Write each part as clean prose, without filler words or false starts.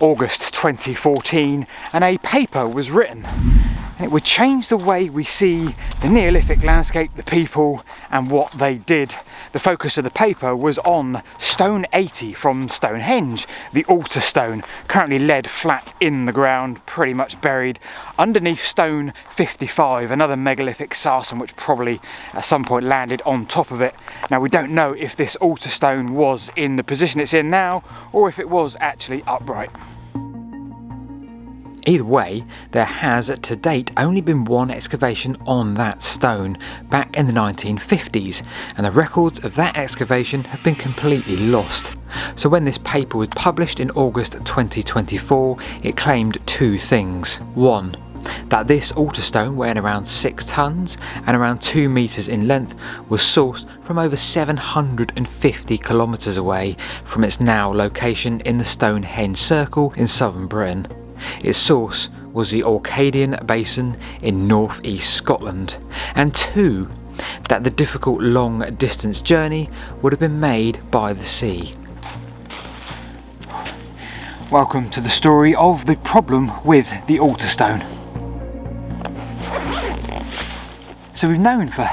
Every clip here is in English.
August 2014, and a paper was written, and it would change the way we see the Neolithic landscape, the people and what they did. The focus of the paper was on stone 80 from Stonehenge, the altar stone, currently laid flat in the ground, pretty much buried underneath stone 55, another megalithic sarsen which probably at some point landed on top of it. Now we don't know if this altar stone was in the position it's in now or if it was actually upright. Either way, there has to date only been one excavation on that stone back in the 1950s, and the records of that excavation have been completely lost. So when this paper was published in August 2024, it claimed two things. One, that this altar stone, weighing around 6 tonnes and around 2 metres in length, was sourced from over 750 kilometres away from its now location in the Stonehenge Circle in southern Britain. Its source was the Orcadian Basin in north-east Scotland. And two, that the difficult long-distance journey would have been made by the sea. Welcome to the story of the problem with the altar stone. So we've known for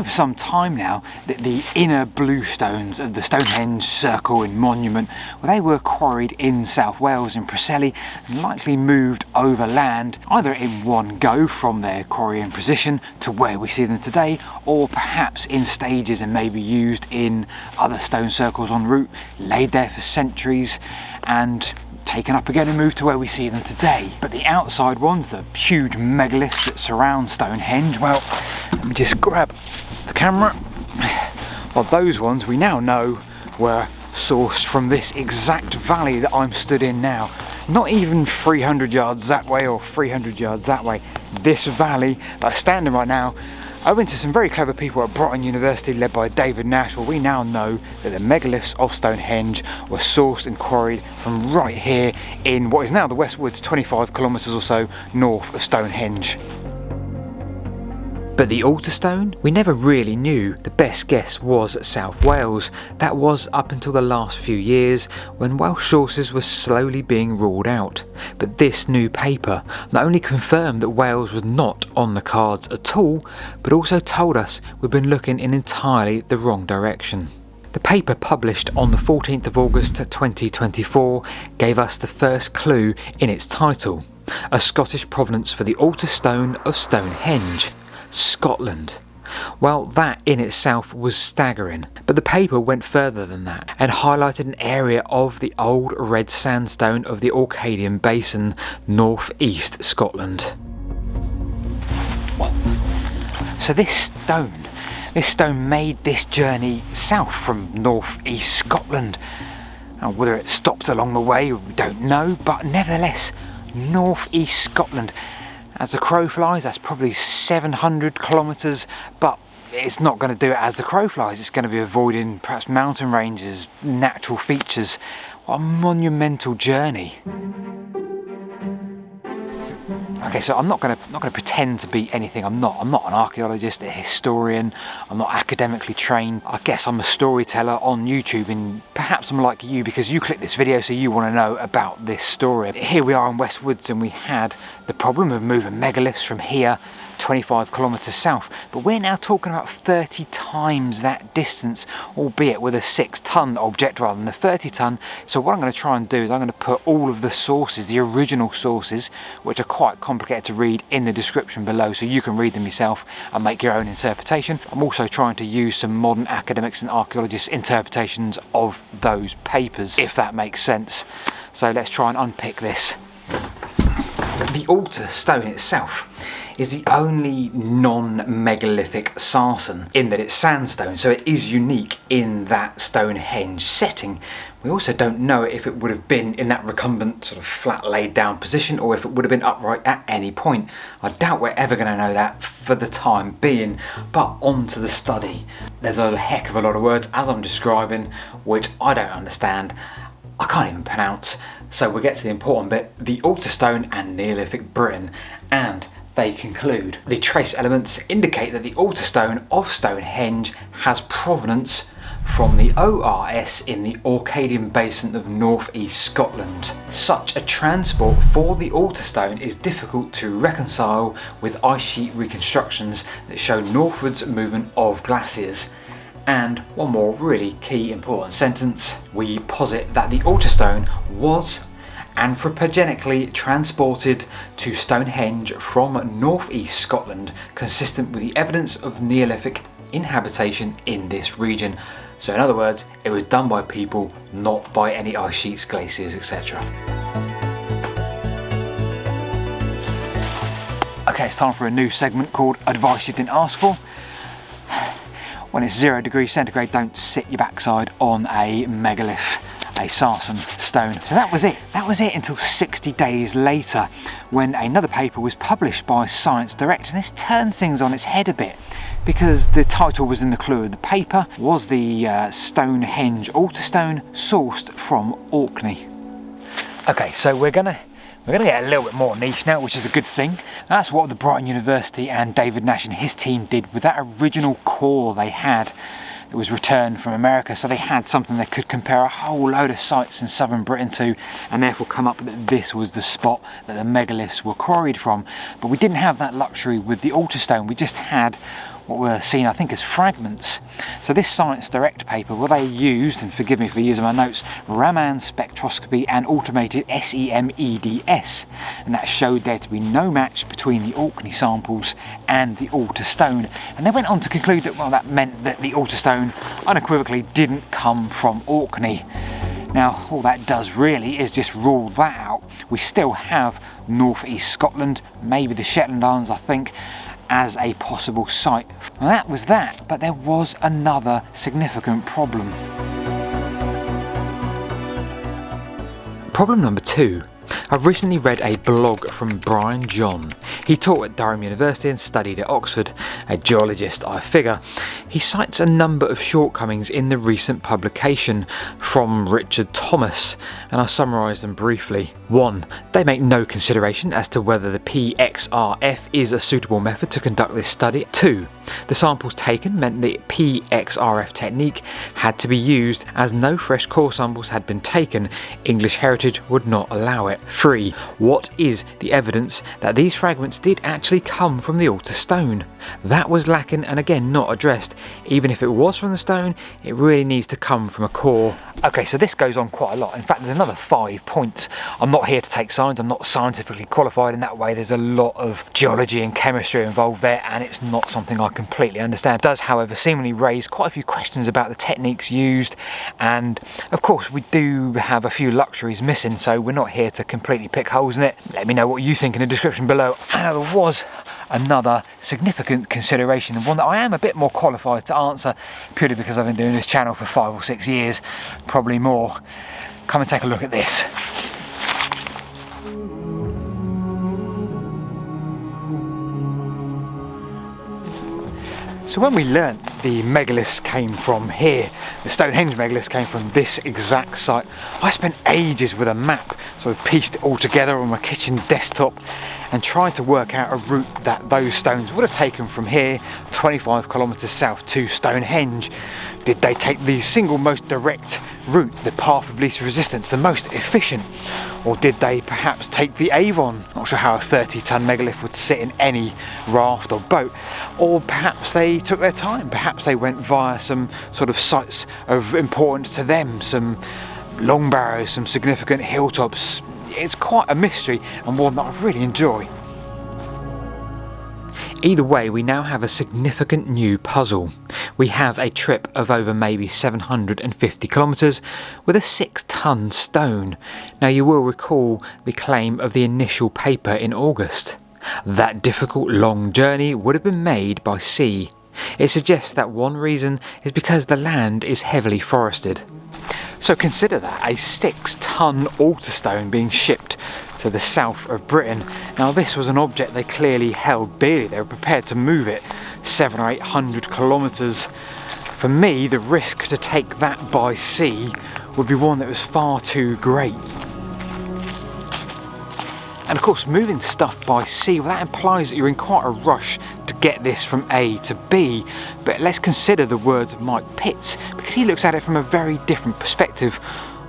some time now that the inner blue stones of the Stonehenge Circle and Monument, well, they were quarried in South Wales in Preseli and likely moved overland either in one go from their quarrying position to where we see them today, or perhaps in stages and maybe used in other stone circles en route, laid there for centuries and taken up again and moved to where we see them today. But the outside ones, the huge megaliths that surround Stonehenge, well, let me just grab the camera. Well, those ones we now know were sourced from this exact valley that I'm stood in now. Not even 300 yards that way or 300 yards that way. This valley that I'm standing right now, owing to some very clever people at Brighton University led by David Nash, well, we now know that the megaliths of Stonehenge were sourced and quarried from right here in what is now the West Woods, 25 kilometres or so north of Stonehenge. But the altar stone? We never really knew. The best guess was South Wales. That was up until the last few years when Welsh sources were slowly being ruled out. But this new paper not only confirmed that Wales was not on the cards at all, but also told us we've been looking in entirely the wrong direction. The paper published on the 14th of August 2024 gave us the first clue in its title: a Scottish provenance for the altar stone of Stonehenge. Scotland. Well, that in itself was staggering, but the paper went further than that and highlighted an area of the old red sandstone of the Orcadian Basin, north-east Scotland. So this stone made this journey south from north-east Scotland. Now, whether it stopped along the way, we don't know, but nevertheless, north-east Scotland. As the crow flies, that's probably 700 kilometres, but it's not going to do it as the crow flies. It's going to be avoiding perhaps mountain ranges, natural features. What a monumental journey. Okay, so I'm not going to pretend to be anything. I'm not an archaeologist, a historian. I'm not academically trained. I guess I'm a storyteller on YouTube, and perhaps I'm like you because you clicked this video so you want to know about this story. Here we are in West Woods, and we had the problem of moving megaliths from here 25 kilometres south, but we're now talking about 30 times that distance, albeit with a 6-ton object rather than the 30-ton. So what I'm going to try and do is I'm going to put all of the sources, the original sources, which are quite complicated to read, in the description below so you can read them yourself and make your own interpretation. I'm also trying to use some modern academics and archaeologists' interpretations of those papers, if that makes sense. So let's try and unpick this. The altar stone itself is the only non-megalithic sarsen in that it's sandstone, so it is unique in that Stonehenge setting. We also don't know if it would have been in that recumbent sort of flat laid down position or if it would have been upright at any point. I doubt we're ever going to know that for the time being, but on to the study. There's a heck of a lot of words as I'm describing which I don't understand. I can't even pronounce, so we'll get to the important bit: the altar stone and Neolithic Britain. And they conclude the trace elements indicate that the altar stone of Stonehenge has provenance from the ORS in the Orcadian Basin of northeast Scotland. Such a transport for the Altarstone is difficult to reconcile with ice sheet reconstructions that show northwards movement of glaciers. And one more really key important sentence, we posit that the Altarstone was anthropogenically transported to Stonehenge from northeast Scotland, consistent with the evidence of Neolithic inhabitation in this region. So in other words, it was done by people, not by any ice sheets, glaciers, etc. Okay, it's time for a new segment called Advice You Didn't Ask For. When it's 0 degrees centigrade, don't sit your backside on a megalith, a sarsen stone. So that was it. That was it until 60 days later, when another paper was published by Science Direct, and this turns things on its head a bit, because the title was in the clue of the paper. Was the Stonehenge Altarstone sourced from Orkney? Okay, so we're gonna get a little bit more niche now, which is a good thing. That's what the Brighton University and David Nash and his team did with that original core they had that was returned from America. So they had something they could compare a whole load of sites in southern Britain to, and therefore come up that this was the spot that the megaliths were quarried from. But we didn't have that luxury with the Altarstone. We just had what were seen, I think, as fragments. So this Science Direct paper, well, they used, and forgive me for using my notes, Raman spectroscopy and automated SEM-EDS, and that showed there to be no match between the Orkney samples and the Altarstone. And they went on to conclude that, well, that meant that the Altarstone unequivocally didn't come from Orkney. Now, all that does really is just rule that out. We still have northeast Scotland, maybe the Shetland Islands, I think, as a possible site. Well, that was that, but there was another significant problem. Problem number 2. I've recently read a blog from Brian John. He taught at Durham University and studied at Oxford, a geologist I figure. He cites a number of shortcomings in the recent publication from Richard Thomas, and I'll summarise them briefly. 1. They make no consideration as to whether the PXRF is a suitable method to conduct this study. 2. The samples taken meant the PXRF technique had to be used as no fresh core samples had been taken. English heritage would not allow it. 3. What is the evidence that these fragments did actually come from the Altarstone? That was lacking and again not addressed. Even if it was from the stone, it really needs to come from a core. Okay, so this goes on quite a lot. In fact, there's another 5 points. I'm not here to take sides. I'm not scientifically qualified in that way. There's a lot of geology and chemistry involved there, and it's not something I completely understand. It does, however, seemingly raise quite a few questions about the techniques used, and of course we do have a few luxuries missing, so we're not here to completely pick holes in it. Let me know what you think in the description below. And there was another significant consideration, and one that I am a bit more qualified to answer, purely because I've been doing this channel for 5 or 6 years, probably more. Come and take a look at this. So when we learnt the megaliths came from here, the Stonehenge megaliths came from this exact site, I spent ages with a map, so I pieced it all together on my kitchen desktop and tried to work out a route that those stones would have taken from here 25 kilometres south to Stonehenge. Did they take the single most direct route, the path of least resistance, the most efficient? Or did they perhaps take the Avon? Not sure how a 30-ton megalith would sit in any raft or boat. Or perhaps they took their time. Perhaps they went via some sort of sites of importance to them, some long barrows, some significant hilltops. It's quite a mystery, and one that I really enjoy. Either way, we now have a significant new puzzle. We have a trip of over maybe 750 kilometres with a 6-ton stone. Now, you will recall the claim of the initial paper in August. That difficult long journey would have been made by sea. It suggests that one reason is because the land is heavily forested. So consider that, a 6-ton Altarstone being shipped to the south of Britain. Now, this was an object they clearly held dearly. They were prepared to move it 700 or 800 kilometres. For me, the risk to take that by sea would be one that was far too great. And of course, moving stuff by sea, well, that implies that you're in quite a rush to get this from A to B. But let's consider the words of Mike Pitts, because he looks at it from a very different perspective,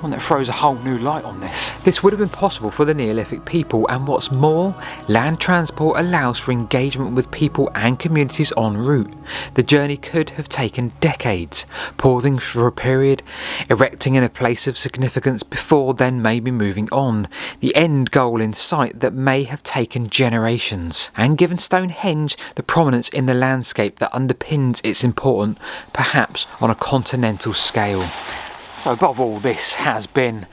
one that throws a whole new light on this. This would have been possible for the Neolithic people, and what's more, land transport allows for engagement with people and communities en route. The journey could have taken decades, pausing for a period, erecting in a place of significance before then maybe moving on, the end goal in sight that may have taken generations, and given Stonehenge the prominence in the landscape that underpins its importance, perhaps on a continental scale. So above all, this has been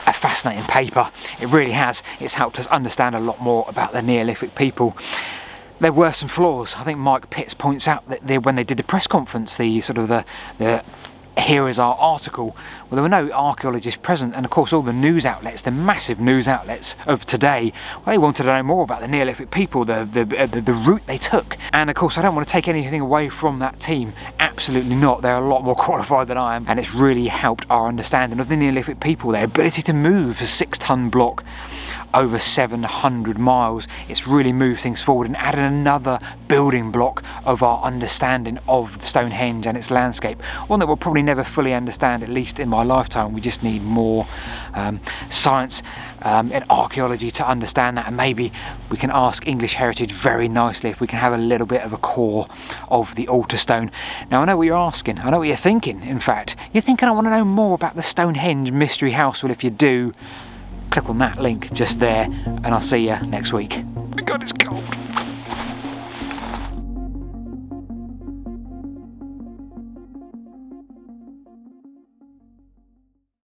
a fascinating paper. It really has. It's helped us understand a lot more about the Neolithic people. There were some flaws. I think Mike Pitts points out that when they did the press conference, the here is our article, well, there were no archaeologists present, and of course all the news outlets, the massive news outlets of today, well, they wanted to know more about the Neolithic people, the route they took. And of course I don't want to take anything away from that team, absolutely not. They're a lot more qualified than I am, and it's really helped our understanding of the Neolithic people, their ability to move a 6-ton block over 700 miles. It's really moved things forward and added another building block of our understanding of Stonehenge and its landscape, one that we'll probably never fully understand, at least in my lifetime. We just need more science and archaeology to understand that, and maybe we can ask English Heritage very nicely if we can have a little bit of a core of the altar stone. Now I know what you're asking, I know what you're thinking. In fact, you're thinking I want to know more about the Stonehenge Mystery House. Well, if you do, click on that link just there, and I'll see you next week. My God, it's cold.